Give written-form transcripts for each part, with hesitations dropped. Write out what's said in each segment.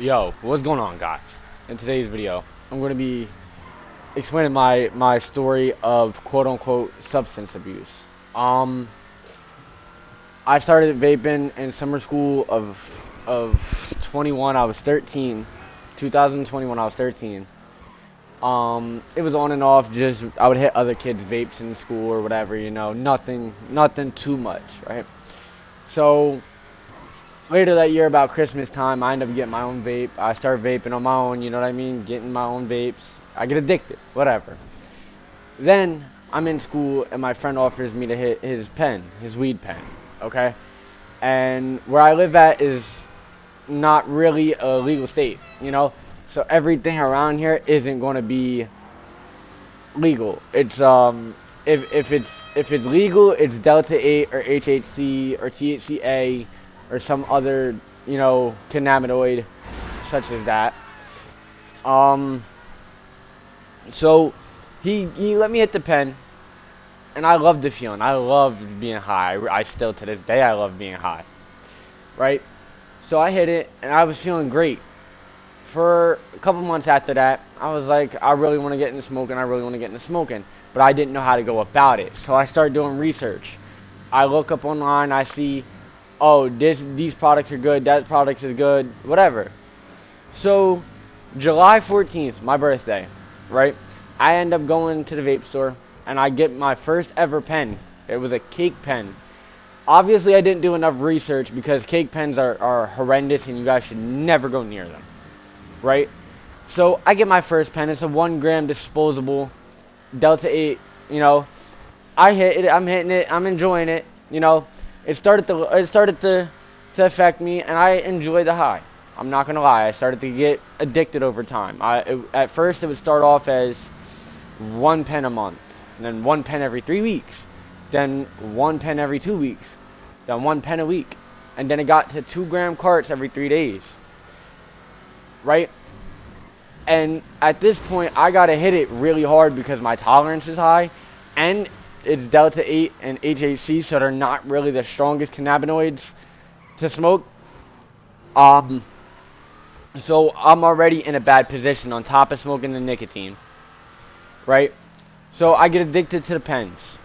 Yo, what's going on, guys? In today's video, I'm going to be explaining my story of quote-unquote substance abuse. Um, I started vaping in summer school of 21. I was 13. 2021, I was 13. It was on and off. Just I would hit other kids' vapes in school or whatever. Nothing too much, right? So later that year, about Christmas time, I ended up getting my own vape. I started vaping on my own, you know what I mean? Getting my own vapes. I get addicted, whatever. Then I'm in school and my friend offers me to hit his pen, his weed pen, okay? And where I live at is not really a legal state, you know? So everything around here isn't going to be legal. It's if it's legal, it's Delta 8 or HHC or THCA or some other, cannabinoid such as that. Um, so he let me hit the pen, and I loved the feeling. I loved being high. I still to this day I love being high, right? So I hit it, and I was feeling great. For a couple months after that, I was like, I really want to get into smoking. I really want to get into smoking, but I didn't know how to go about it. So I started doing research. I look up online. I see, oh, these products are good. That product is good. Whatever. So July 14th, my birthday, right? I end up going to the vape store and I get my first ever pen. It was a cake pen. Obviously, I didn't do enough research because cake pens are horrendous and you guys should never go near them, right? So I get my first pen. It's a 1 gram disposable Delta 8. You know, I hit it. I'm hitting it. I'm enjoying it. It started to affect me, and I enjoy the high. I'm not gonna lie. I started to get addicted over time. At first it would start off as 1 pen a month, and then 1 pen every 3 weeks, then 1 pen every 2 weeks, then 1 pen a week, and then it got to 2 gram carts every 3 days, right? And at this point, I gotta hit it really hard because my tolerance is high, and it's Delta 8 and HHC, so they're not really the strongest cannabinoids to smoke. Um, so I'm already in a bad position on top of smoking the nicotine, right? So I get addicted to the pens.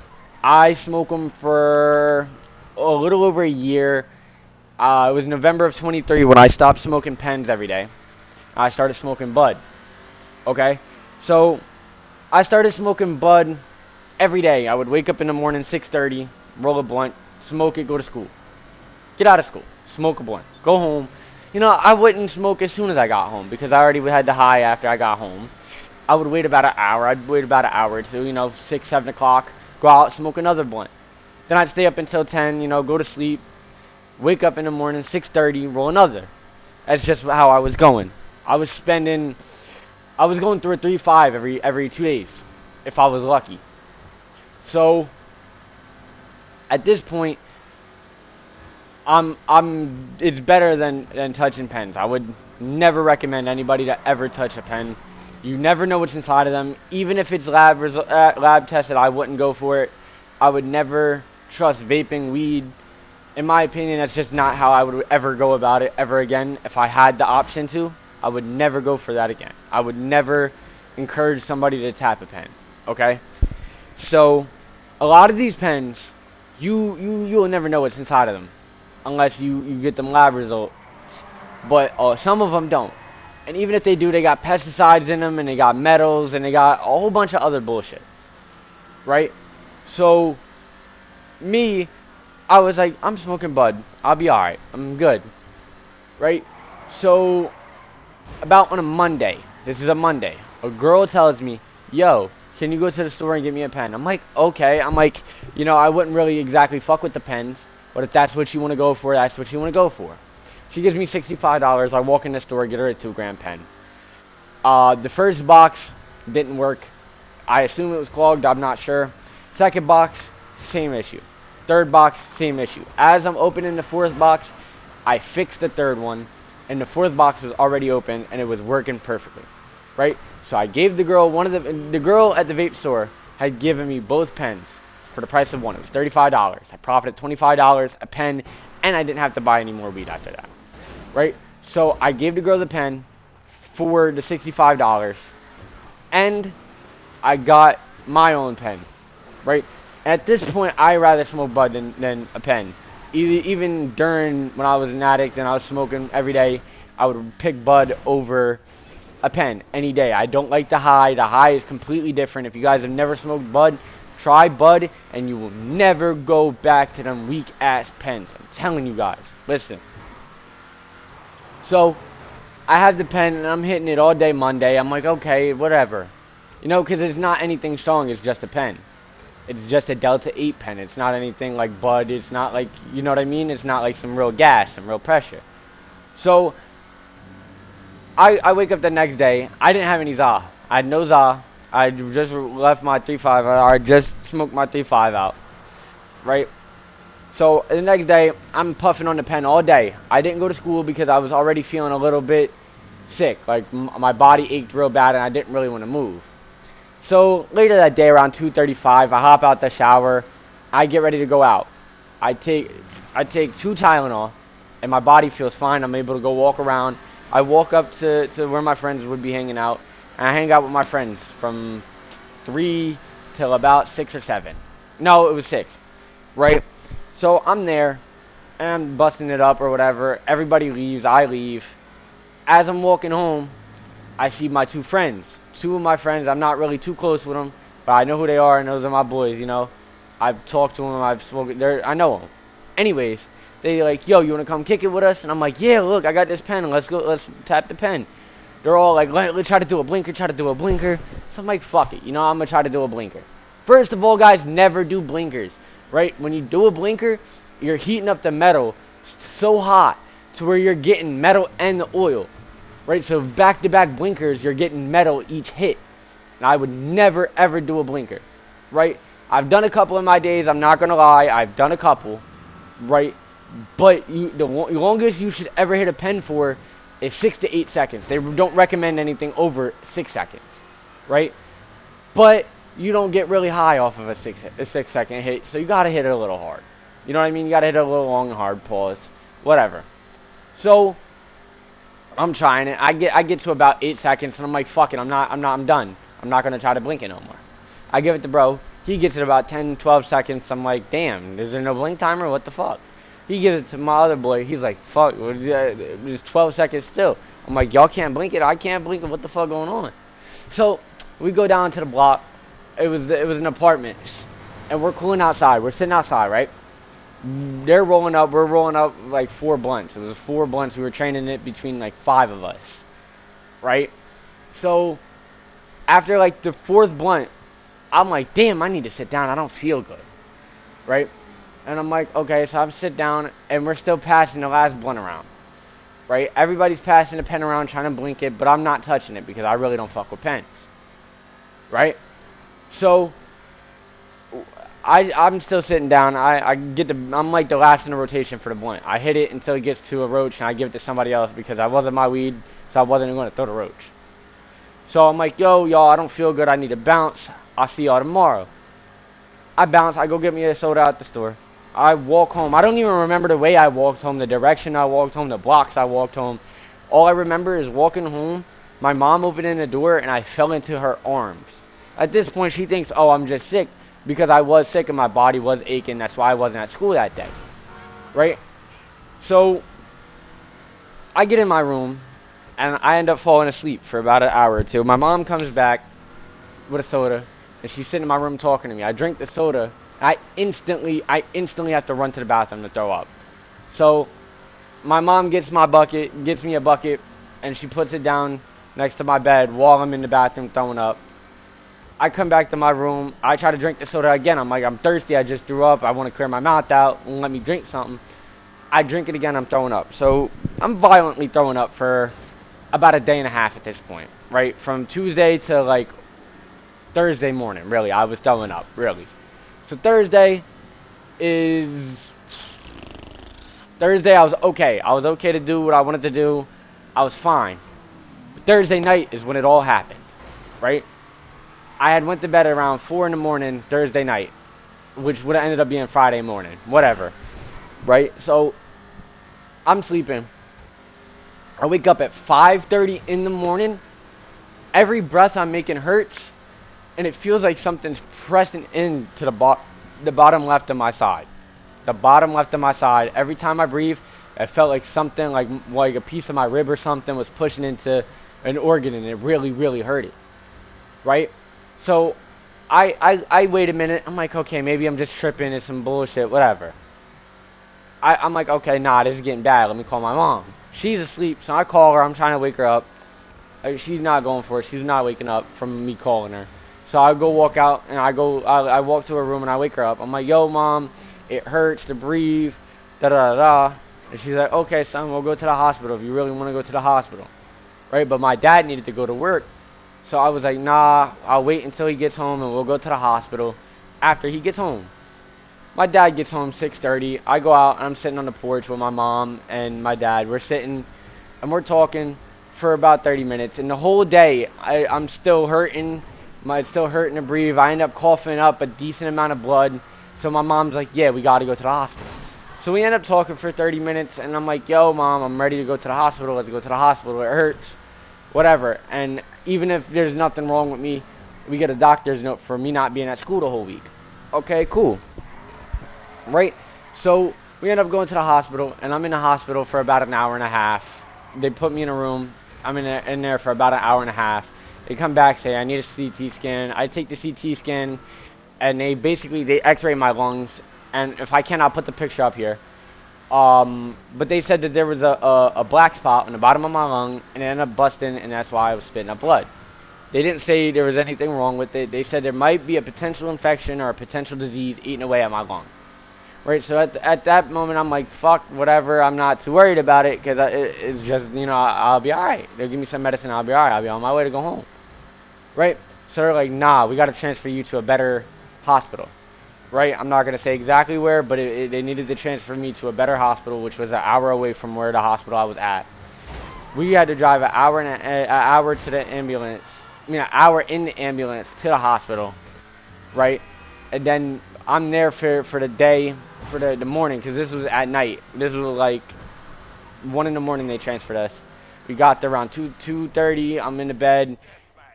I smoke them for a little over a year. It was November of 23 when I stopped smoking pens every day. I started smoking bud. Okay, so I started smoking bud every day. I would wake up in the morning, 6:30, roll a blunt, smoke it, go to school. Get out of school, smoke a blunt, go home. I wouldn't smoke as soon as I got home because I already had the high after I got home. I would wait about an hour. I'd wait about an hour or two, 6, 7 o'clock, go out, smoke another blunt. Then I'd stay up until 10, go to sleep, wake up in the morning, 6:30, roll another. That's just how I was going. I was spending I was going through a 3-5 every 2 days, if I was lucky. So at this point, it's better than touching pens. I would never recommend anybody to ever touch a pen. You never know what's inside of them. Even if it's lab tested, I wouldn't go for it. I would never trust vaping weed. In my opinion, that's just not how I would ever go about it ever again. If I had the option to, I would never go for that again. I would never encourage somebody to tap a pen. Okay? So a lot of these pens, you'll never know what's inside of them unless you get them lab results. But some of them don't. And even if they do, they got pesticides in them, and they got metals, and they got a whole bunch of other bullshit. Right? So me, I was like, I'm smoking bud. I'll be alright. I'm good. Right? So about on a Monday, this is a Monday, a girl tells me, yo, can you go to the store and get me a pen? I'm like, okay. I'm like, I wouldn't really exactly fuck with the pens, but if that's what you want to go for, that's what you want to go for. She gives me $65. I walk in the store, get her a 2 gram pen. The first box didn't work. I assume it was clogged, I'm not sure. Second box, same issue. Third box, same issue. As I'm opening the fourth box, I fixed the third one, and the fourth box was already open, and it was working perfectly, right? So I gave the girl the girl at the vape store had given me both pens for the price of one. It was $35. I profited $25 a pen, and I didn't have to buy any more weed after that, right? So I gave the girl the pen for the $65, and I got my own pen, right? At this point, I rather smoke bud than a pen. Even during when I was an addict and I was smoking every day, I would pick bud over a pen any day. I don't like the high. The high is completely different. If you guys have never smoked bud, try bud and you will never go back to them weak ass pens. I'm telling you guys. Listen. So I have the pen and I'm hitting it all day Monday. I'm like, okay, whatever. You know, because it's not anything strong. It's just a pen. It's just a Delta 8 pen. It's not anything like bud. It's not like, you know what I mean? It's not like some real gas, some real pressure. So I wake up the next day. I didn't have any za. I had no za. I just left my 3.5. I just smoked my 3.5 out. Right? So the next day, I'm puffing on the pen all day. I didn't go to school because I was already feeling a little bit sick. Like my body ached real bad and I didn't really want to move. So later that day around 2:35, I hop out the shower. I get ready to go out. I take 2 Tylenol and my body feels fine. I'm able to go walk around. I walk up to where my friends would be hanging out, and I hang out with my friends from 3 till about 6 or 7. No, it was 6, right? So I'm there, and I'm busting it up or whatever. Everybody leaves, I leave. As I'm walking home, I see my 2 friends. 2 of my friends, I'm not really too close with them, but I know who they are, and those are my boys, you know. I've talked to them, I've spoken, I know them. Anyways, they like, yo, you want to come kick it with us? And I'm like, yeah, look, I got this pen. Let's go, let's tap the pen. They're all like, let's try to do a blinker, try to do a blinker. So I'm like, fuck it, you know, I'm going to try to do a blinker. First of all, guys, never do blinkers, right? When you do a blinker, you're heating up the metal so hot to where you're getting metal and the oil, right? So back-to-back blinkers, you're getting metal each hit. And I would never, ever do a blinker, right? I've done a couple in my days, I'm not going to lie. I've done a couple, right? But the longest you should ever hit a pen for is 6 to 8 seconds. They don't recommend anything over 6 seconds, right? But you don't get really high off of a 6-second hit, so you got to hit it a little hard. You know what I mean? You got to hit it a little long and hard, pause, whatever. So I'm trying it. I get to about 8 seconds, and I'm like, fuck it, I'm done. I'm not gonna try to blink it no more. I give it to bro. He gets it about 10, 12 seconds. I'm like, damn, is there no blink timer? What the fuck? He gives it to my other boy. He's like, fuck, it's 12 seconds still. I'm like, y'all can't blink it. I can't blink it. What the fuck going on? So we go down to the block. It was an apartment, and we're cooling outside. We're sitting outside, right? They're rolling up. We're rolling up like 4 blunts. It was 4 blunts. We were training it between like 5 of us, right? So after like the 4th blunt, I'm like, damn, I need to sit down. I don't feel good, right? And I'm like, okay, so I'm sit down, and we're still passing the last blunt around, right? Everybody's passing the pen around, trying to blink it, but I'm not touching it because I really don't fuck with pens, right? So I'm still sitting down. I'm like the last in the rotation for the blunt. I hit it until it gets to a roach, and I give it to somebody else because I wasn't my weed, so I wasn't going to throw the roach. So I'm like, yo, y'all, I don't feel good. I need to bounce. I'll see y'all tomorrow. I bounce. I go get me a soda at the store. I walk home. I don't even remember the way I walked home, the direction I walked home, the blocks I walked home. All I remember is walking home, my mom opening the door, and I fell into her arms. At this point, she thinks, oh, I'm just sick because I was sick and my body was aching. That's why I wasn't at school that day, right? So I get in my room, and I end up falling asleep for about an hour or two. My mom comes back with a soda, and she's sitting in my room talking to me. I drink the soda. I instantly have to run to the bathroom to throw up. So my mom gets me a bucket, and she puts it down next to my bed while I'm in the bathroom throwing up. I come back to my room. I try to drink the soda again. I'm like, I'm thirsty. I just threw up. I want to clear my mouth out. Let me drink something. I drink it again. I'm throwing up. So I'm violently throwing up for about a day and a half at this point, right? From Tuesday to like Thursday morning, really. I was throwing up, really. So Thursday, I was okay. I was okay to do what I wanted to do. I was fine. But Thursday night is when it all happened, right? I had went to bed around 4 in the morning Thursday night, which would have ended up being Friday morning. Whatever, right? So I'm sleeping. I wake up at 5:30 in the morning. Every breath I'm making hurts, and it feels like something's pressing into the bottom left of my side. The bottom left of my side. Every time I breathe, it felt like something, like a piece of my rib or something was pushing into an organ, and it really, really hurt it. Right? So I wait a minute. I'm like, okay, maybe I'm just tripping. It's some bullshit, whatever. I'm like, okay, nah, this is getting bad. Let me call my mom. She's asleep, so I call her. I'm trying to wake her up. She's not going for it. She's not waking up from me calling her. So I go walk out, and I walk to her room, and I wake her up. I'm like, yo, mom, it hurts to breathe, da-da-da-da. And she's like, okay, son, we'll go to the hospital if you really want to go to the hospital. Right? But my dad needed to go to work. So I was like, nah, I'll wait until he gets home, and we'll go to the hospital after he gets home. My dad gets home 6:30. I go out, and I'm sitting on the porch with my mom and my dad. We're sitting, and we're talking for about 30 minutes. And the whole day, I'm still hurting. It's still hurting to breathe. I end up coughing up a decent amount of blood. So my mom's like, yeah, we got to go to the hospital. So we end up talking for 30 minutes, and I'm like, yo, mom, I'm ready to go to the hospital. Let's go to the hospital. It hurts. Whatever. And even if there's nothing wrong with me, we get a doctor's note for me not being at school the whole week. Okay, cool. Right? So we end up going to the hospital, and I'm in the hospital for about an hour and a half. They put me in a room. I'm in there for about an hour and a half. They come back, say I need a CT scan. I take the CT scan, and they x-ray my lungs. And if I can, I'll put the picture up here. But they said that there was a black spot on the bottom of my lung, and it ended up busting, and that's why I was spitting up blood. They didn't say there was anything wrong with it. They said there might be a potential infection or a potential disease eating away at my lung. Right, so at that moment, I'm like, fuck, whatever. I'm not too worried about it, because it's just, I'll be alright. They'll give me some medicine, I'll be alright. I'll be on my way to go home. Right? So they're like, nah, we got to transfer you to a better hospital. Right? I'm not going to say exactly where, but they needed to transfer me to a better hospital, which was an hour away from where the hospital I was at. We had to drive an hour to the ambulance. An hour in the ambulance to the hospital. Right? And then I'm there for the day, for the morning, because this was at night. This was like 1 in the morning they transferred us. We got there around 2:30. I'm in the bed,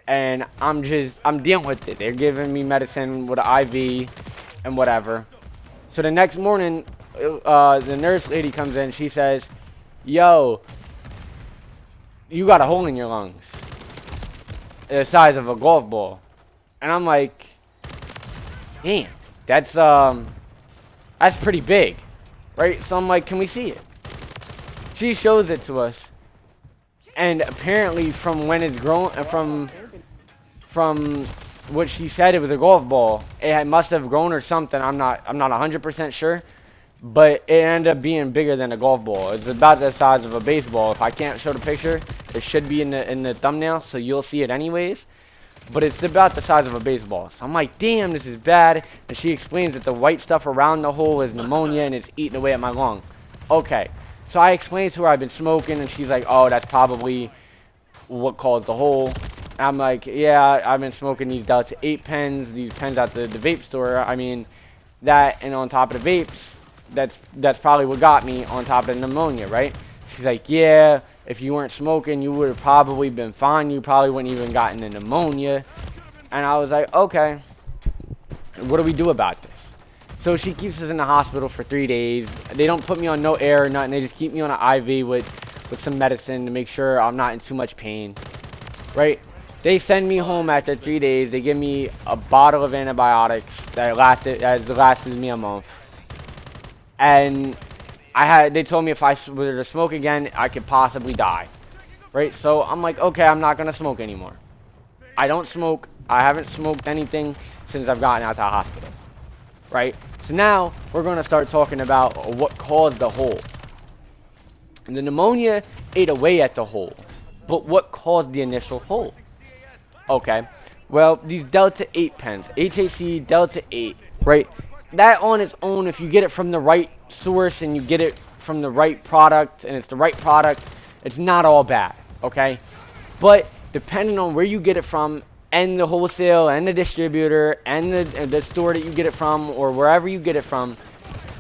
and I'm dealing with it. They're giving me medicine with an IV and whatever. So the next morning, the nurse lady comes in. She says, yo, you got a hole in your lungs the size of a golf ball. And I'm like, damn, that's pretty big, right? So I'm like, can we see it? She shows it to us, and apparently from when it's grown, from what she said, it was a golf ball. It must have grown or something. I'm not 100% sure, but it ended up being bigger than a golf ball. It's about the size of a baseball. If I can't show the picture, it should be in the thumbnail, so you'll see it anyways. But it's about the size of a baseball. So I'm like, damn, this is bad. And she explains that the white stuff around the hole is pneumonia, and it's eating away at my lung. Okay. So I explained to her I've been smoking, and she's like, oh, that's probably what caused the hole. I'm like, yeah, I've been smoking these Delta 8 pens, these pens at the vape store. I mean, that, and on top of the vapes, that's probably what got me, on top of the pneumonia, right? She's like, yeah, if you weren't smoking, you would have probably been fine. You probably wouldn't even gotten the pneumonia. And I was like, okay, what do we do about this? So she keeps us in the hospital for 3 days. They don't put me on no air or nothing. They just keep me on an IV with some medicine to make sure I'm not in too much pain, right? They send me home after 3 days. They give me a bottle of antibiotics that lasted me a month. And they told me if I were to smoke again, I could possibly die. Right? So I'm like, okay, I'm not going to smoke anymore. I don't smoke. I haven't smoked anything since I've gotten out of the hospital. Right? So now we're going to start talking about what caused the hole. And the pneumonia ate away at the hole. But what caused the initial hole? Okay. Well, these Delta 8 pens, HAC Delta 8, right? That on its own, if you get it from the right source and you get it from the right product, and it's the right product, it's not all bad, okay? But depending on where you get it from, and the wholesale, and the distributor, and the store that you get it from, or wherever you get it from,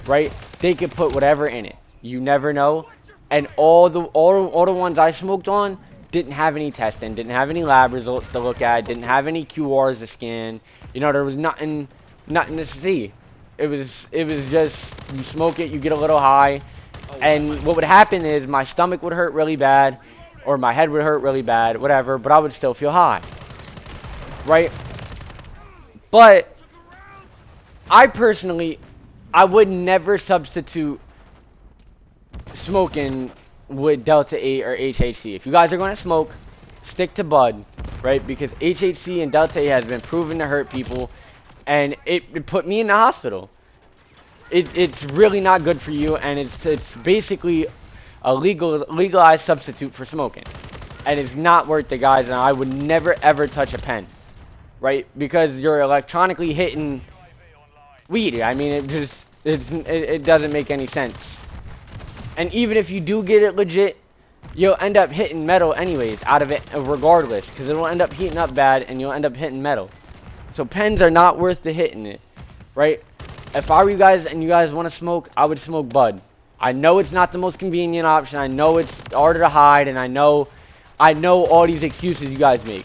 right? They could put whatever in it. You never know. And all the ones I smoked on didn't have any testing, didn't have any lab results to look at, didn't have any QRs to scan. You know, there was nothing to see. It was just you smoke it, you get a little high, and what would happen is my stomach would hurt really bad, or my head would hurt really bad, whatever, but I would still feel high. Right? But I personally, I would never substitute smoking with Delta 8 or HHC. If you guys are going to smoke, stick to bud, right? Because HHC and Delta 8 has been proven to hurt people, and it put me in the hospital. It's really not good for you, and it's basically a legalized substitute for smoking, and it's not worth it, guys. And I would never ever touch a pen, right? Because you're electronically hitting weed. I mean, it doesn't make any sense. And even if you do get it legit, you'll end up hitting metal anyways out of it regardless, because it'll end up heating up bad and you'll end up hitting metal. So pens are not worth the hitting it, right? If I were you guys and you guys want to smoke, I would smoke bud. I know it's not the most convenient option. I know it's harder to hide, and I know all these excuses you guys make.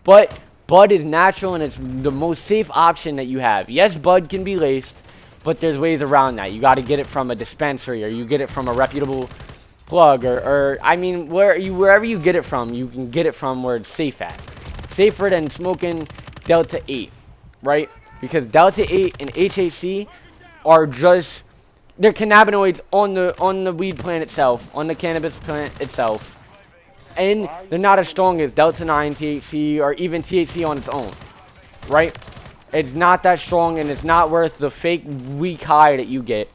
But bud is natural, and it's the most safe option that you have. Yes, bud can be laced, but there's ways around that. You got to get it from a dispensary, or you get it from a reputable plug, or I mean, wherever you get it from, you can get it from where it's safe at. Safer than smoking Delta 8, right? Because Delta 8 and HHC are just, they're cannabinoids on the weed plant itself, on the cannabis plant itself. And they're not as strong as Delta 9 THC or even THC on its own, right? It's not that strong, and it's not worth the fake weak high that you get.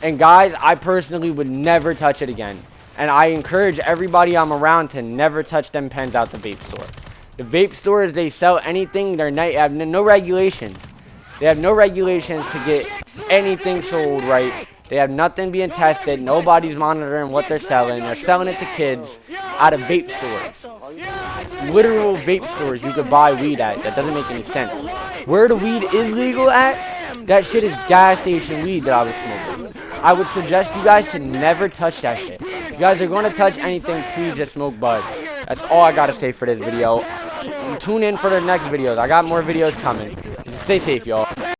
And guys, I personally would never touch it again. And I encourage everybody I'm around to never touch them pens out the vape store. The vape stores, they sell anything. They have no regulations. They have no regulations to get anything sold right. They have nothing being tested. Nobody's monitoring what they're selling. They're selling it to kids out of vape stores. Literal vape stores you could buy weed at. That doesn't make any sense. Where the weed is legal at, that shit is gas station weed that I was smoking. I would suggest you guys to never touch that shit. If you guys are going to touch anything, please just smoke bud. That's all I got to say for this video. Tune in for the next videos. I got more videos coming. Stay safe, y'all.